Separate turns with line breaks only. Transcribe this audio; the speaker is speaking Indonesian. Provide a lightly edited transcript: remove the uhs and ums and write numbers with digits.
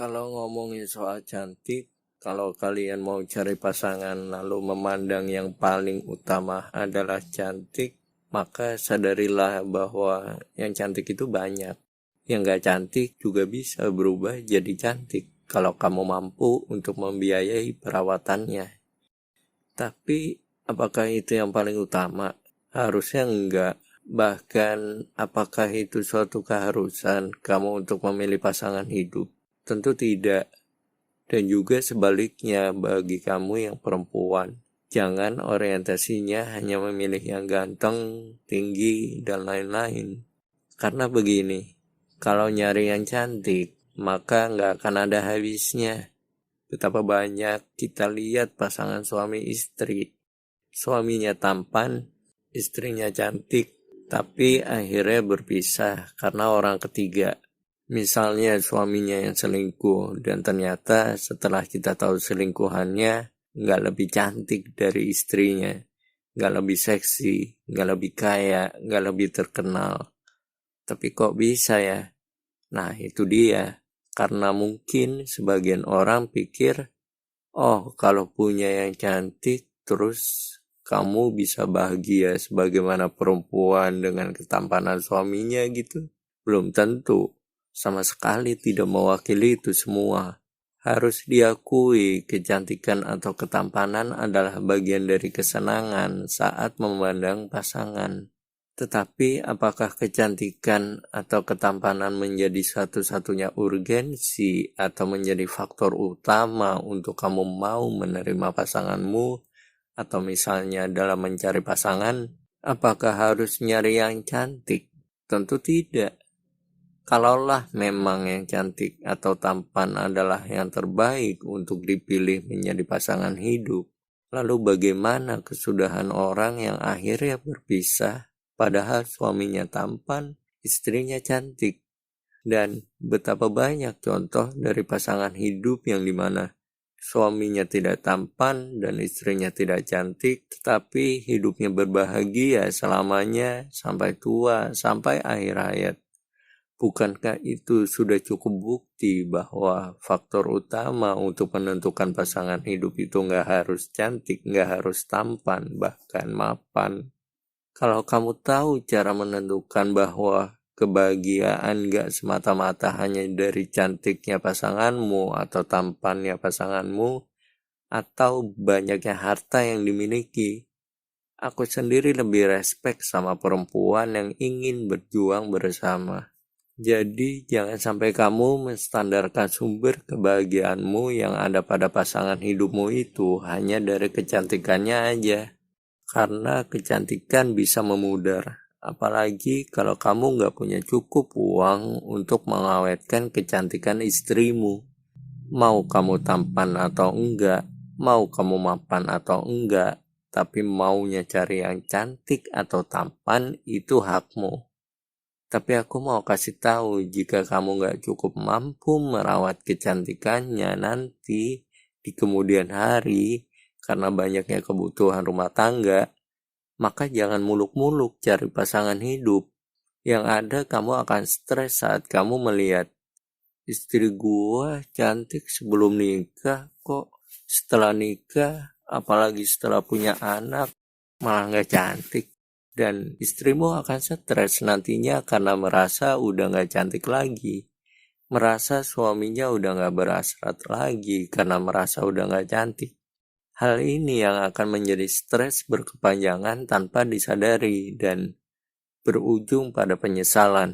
Kalau ngomongin soal cantik, kalau kalian mau cari pasangan lalu memandang yang paling utama adalah cantik, maka sadarilah bahwa yang cantik itu banyak. Yang gak cantik juga bisa berubah jadi cantik kalau kamu mampu untuk membiayai perawatannya. Tapi apakah itu yang paling utama? Harusnya enggak. Bahkan apakah itu suatu keharusan kamu untuk memilih pasangan hidup? Tentu tidak. Dan juga sebaliknya bagi kamu yang perempuan. Jangan orientasinya hanya memilih yang ganteng, tinggi, dan lain-lain. Karena begini, kalau nyari yang cantik, maka nggak akan ada habisnya. Betapa banyak kita lihat pasangan suami istri. Suaminya tampan, istrinya cantik, tapi akhirnya berpisah karena orang ketiga. Misalnya suaminya yang selingkuh dan ternyata setelah kita tahu selingkuhannya nggak lebih cantik dari istrinya, nggak lebih seksi, nggak lebih kaya, nggak lebih terkenal. Tapi kok bisa ya? Nah itu dia, karena mungkin sebagian orang pikir, oh kalau punya yang cantik terus kamu bisa bahagia sebagaimana perempuan dengan ketampanan suaminya gitu. Belum tentu. Sama sekali tidak mewakili itu semua. Harus diakui kecantikan atau ketampanan adalah bagian dari kesenangan saat memandang pasangan. Tetapi apakah kecantikan atau ketampanan menjadi satu-satunya urgensi atau menjadi faktor utama untuk kamu mau menerima pasanganmu? Atau misalnya dalam mencari pasangan, apakah harus nyari yang cantik? Tentu tidak. Kalaulah memang yang cantik atau tampan adalah yang terbaik untuk dipilih menjadi pasangan hidup, lalu bagaimana kesudahan orang yang akhirnya berpisah padahal suaminya tampan, istrinya cantik? Dan betapa banyak contoh dari pasangan hidup yang dimana suaminya tidak tampan dan istrinya tidak cantik, tetapi hidupnya berbahagia selamanya sampai tua, sampai akhir hayat. Bukankah itu sudah cukup bukti bahwa faktor utama untuk menentukan pasangan hidup itu nggak harus cantik, nggak harus tampan, bahkan mapan? Kalau kamu tahu cara menentukan bahwa kebahagiaan nggak semata-mata hanya dari cantiknya pasanganmu atau tampannya pasanganmu atau banyaknya harta yang dimiliki, aku sendiri lebih respek sama perempuan yang ingin berjuang bersama. Jadi jangan sampai kamu menstandarkan sumber kebahagiaanmu yang ada pada pasangan hidupmu itu hanya dari kecantikannya aja. Karena kecantikan bisa memudar. Apalagi kalau kamu nggak punya cukup uang untuk mengawetkan kecantikan istrimu. Mau kamu tampan atau enggak, mau kamu mapan atau enggak, tapi maunya cari yang cantik atau tampan itu hakmu. Tapi aku mau kasih tahu, jika kamu gak cukup mampu merawat kecantikannya nanti di kemudian hari karena banyaknya kebutuhan rumah tangga, maka jangan muluk-muluk cari pasangan hidup. Yang ada kamu akan stres saat kamu melihat istri gua cantik sebelum nikah, kok setelah nikah, apalagi setelah punya anak, malah gak cantik. Dan istrimu akan stres nantinya karena merasa udah gak cantik lagi. Merasa suaminya udah gak berhasrat lagi karena merasa udah gak cantik. Hal ini yang akan menjadi stres berkepanjangan tanpa disadari dan berujung pada penyesalan.